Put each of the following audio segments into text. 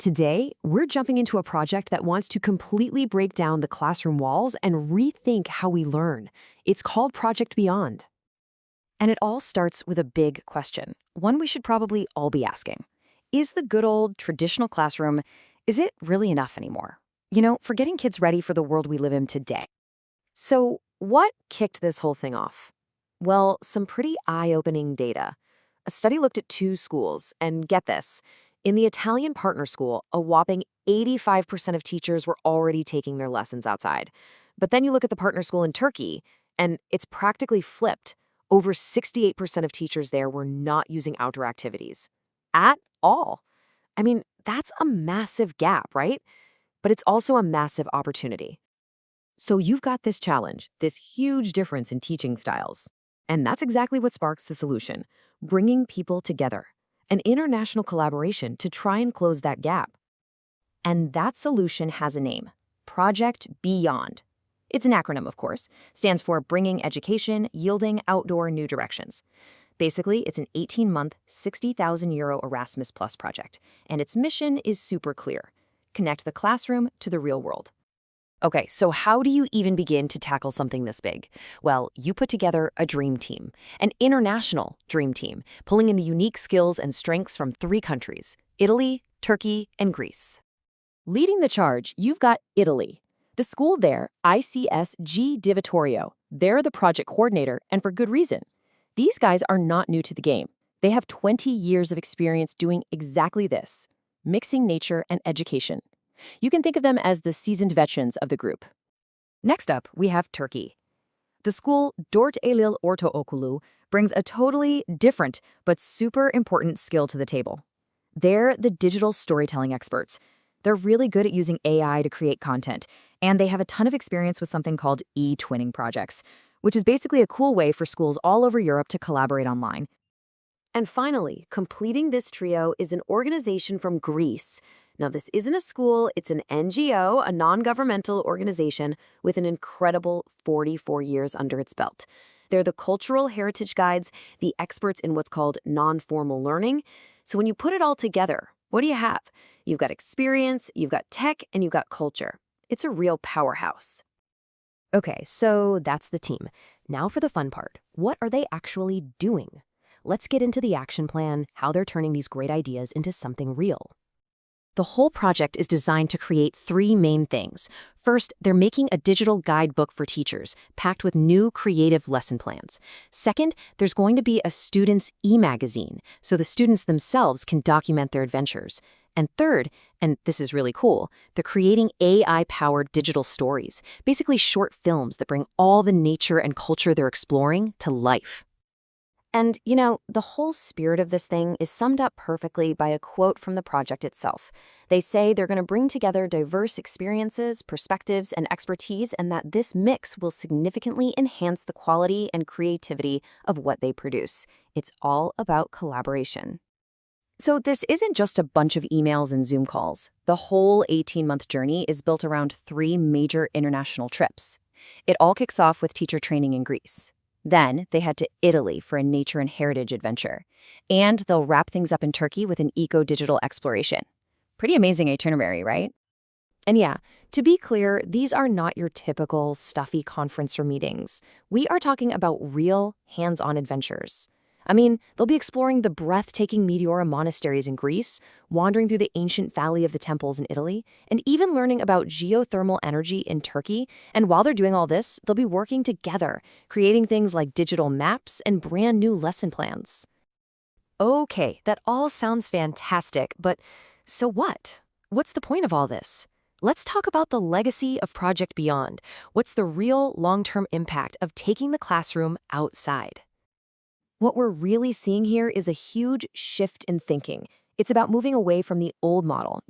Today, we're jumping into a project that wants to completely break down the classroom walls and rethink how we learn. It's called Project Beyond. And it all starts with a big question, one we should probably all be asking. Is the good old traditional classroom, is it really enough anymore? For getting kids ready for the world we live in today. So, what kicked this whole thing off? Well, some pretty eye-opening data. A study looked at 2 schools, and get this. In the Italian partner school, a whopping 85% of teachers were already taking their lessons outside. But then you look at the partner school in Turkey, and it's practically flipped. Over 68% of teachers there were not using outdoor activities at all. I mean, that's a massive gap, right? But it's also a massive opportunity. So you've got this challenge, this huge difference in teaching styles. And that's exactly what sparks the solution, bringing people together. An international collaboration to try and close that gap. And that solution has a name, Project Beyond. It's an acronym, of course, stands for Bringing Education, Yielding Outdoor New Directions. Basically, it's an 18-month, €60,000 Erasmus Plus project, and its mission is super clear. Connect the classroom to the real world. Okay, so how do you even begin to tackle something this big? Well, you put together a dream team, an international dream team, pulling in the unique skills and strengths from 3 countries, Italy, Turkey, and Greece. Leading the charge, you've got Italy. The school there, ICSG di Vittorio, they're the project coordinator, and for good reason. These guys are not new to the game. They have 20 years of experience doing exactly this, mixing nature and education. You can think of them as the seasoned veterans of the group. Next up, we have Turkey. The school Dört Eylül Ortaokulu brings a totally different but super important skill to the table. They're the digital storytelling experts. They're really good at using AI to create content, and they have a ton of experience with something called e-twinning projects, which is basically a cool way for schools all over Europe to collaborate online. And finally, completing this trio is an organization from Greece. Now, this isn't a school, it's an NGO, a non-governmental organization with an incredible 44 years under its belt. They're the cultural heritage guides, the experts in what's called non-formal learning. So when you put it all together, what do you have? You've got experience, you've got tech, and you've got culture. It's a real powerhouse. Okay, so that's the team. Now for the fun part. What are they actually doing? Let's get into the action plan, how they're turning these great ideas into something real. The whole project is designed to create 3 main things. First, they're making a digital guidebook for teachers, packed with new creative lesson plans. Second, there's going to be a students' e-magazine, so the students themselves can document their adventures. And third, and this is really cool, they're creating AI-powered digital stories, basically short films that bring all the nature and culture they're exploring to life. And, the whole spirit of this thing is summed up perfectly by a quote from the project itself. They say they're going to bring together diverse experiences, perspectives, and expertise, and that this mix will significantly enhance the quality and creativity of what they produce. It's all about collaboration. So this isn't just a bunch of emails and Zoom calls. The whole 18-month journey is built around 3 major international trips. It all kicks off with teacher training in Greece. Then they head to Italy for a nature and heritage adventure. And they'll wrap things up in Turkey with an eco-digital exploration. Pretty amazing itinerary, right? And yeah, to be clear, these are not your typical stuffy conference or meetings. We are talking about real, hands-on adventures. I mean, they'll be exploring the breathtaking Meteora monasteries in Greece, wandering through the ancient Valley of the Temples in Italy, and even learning about geothermal energy in Turkey. And while they're doing all this, they'll be working together, creating things like digital maps and brand new lesson plans. Okay, that all sounds fantastic, but so what? What's the point of all this? Let's talk about the legacy of Project Beyond. What's the real long-term impact of taking the classroom outside? What we're really seeing here is a huge shift in thinking. It's about moving away from the old model,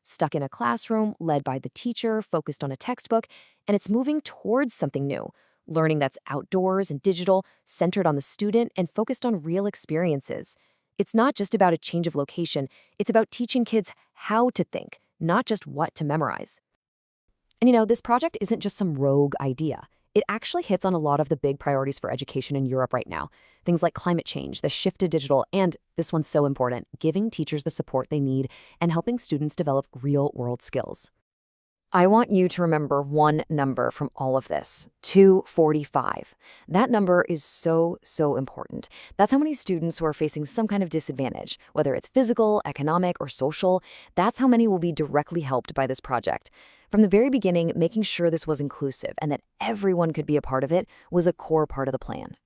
stuck in a classroom, led by the teacher, focused on a textbook, and it's moving towards something new, learning that's outdoors and digital, centered on the student, and focused on real experiences. It's not just about a change of location, it's about teaching kids how to think, not just what to memorize. And this project isn't just some rogue idea. It actually hits on a lot of the big priorities for education in Europe right now. Things like climate change, the shift to digital, and this one's so important, giving teachers the support they need and helping students develop real-world skills. I want you to remember one number from all of this, 245. That number is so important. That's how many students who are facing some kind of disadvantage, whether it's physical, economic, or social, that's how many will be directly helped by this project. From the very beginning, making sure this was inclusive and that everyone could be a part of it was a core part of the plan.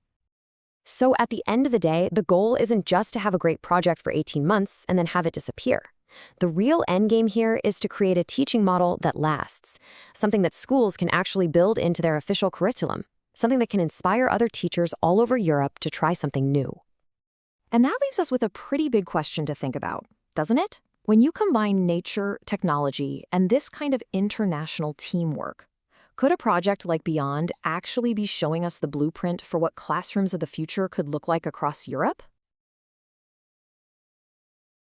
So at the end of the day, the goal isn't just to have a great project for 18 months and then have it disappear. The real endgame here is to create a teaching model that lasts, something that schools can actually build into their official curriculum, something that can inspire other teachers all over Europe to try something new. And that leaves us with a pretty big question to think about, doesn't it? When you combine nature, technology, and this kind of international teamwork, could a project like Beyond actually be showing us the blueprint for what classrooms of the future could look like across Europe?